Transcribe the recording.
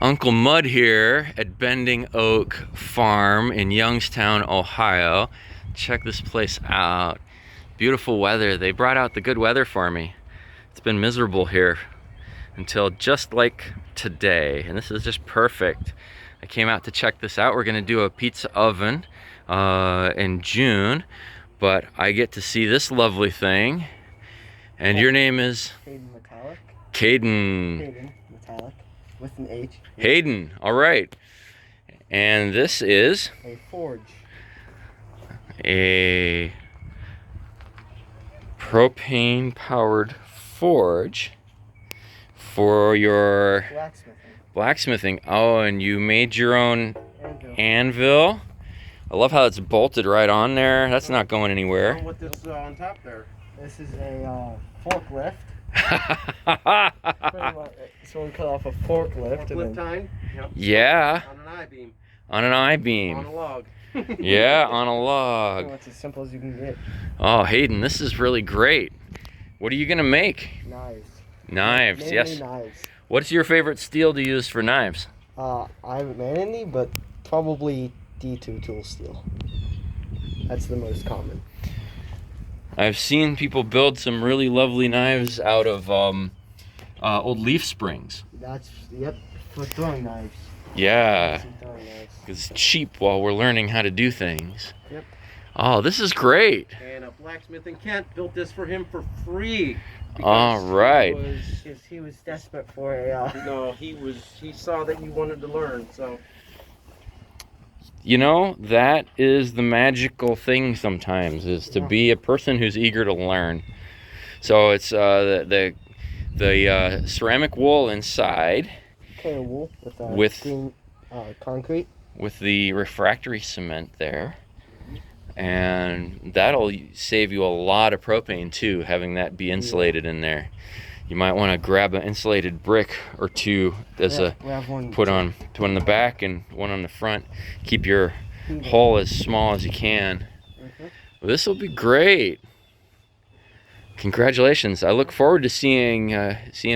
Uncle Mud here at Bending Oak Farm in Youngstown, Ohio. Check this place out. Beautiful weather. They brought out the good weather for me. It's been miserable here until just like today, and this is just perfect. I came out to check this out. We're gonna do a pizza oven in June, but I get to see this lovely thing. And your name is? Hayden Metallic. Hayden. Hayden Metallic with an H. Hayden, all right. And this is? A forge. A propane powered forge for your blacksmithing. Oh, and you made your own anvil. I love how it's bolted right on there. That's not going anywhere. What this on top there? This is a forklift. Someone cut off a forklift. Forklift time? Yep. Yeah. On an I-beam. On an I-beam. On a log. Yeah, on a log. It's as simple as you can get. Oh, Hayden, this is really great. What are you gonna make? Knives. Knives, Mainly yes. Knives. What's your favorite steel to use for knives? I haven't made any, but probably D2 tool steel. That's the most common. I've seen people build some really lovely knives out of old leaf springs. Yep, for throwing knives. Yeah, because it's cheap while we're learning how to do things. Yep. Oh, this is great. And a blacksmith in Kent built this for him for free. All right. He was desperate for a... No, he saw that you wanted to learn, so... You know, that is the magical thing sometimes, is to be a person who's eager to learn. So it's the ceramic wool inside. Kind of wool with green concrete. With the refractory cement there. And that'll save you a lot of propane too, having that be insulated in there. You might want to grab an insulated brick or two as put one in the back and one on the front. Keep your hole as small as you can. Well, this will be great. Congratulations. I look forward to seeing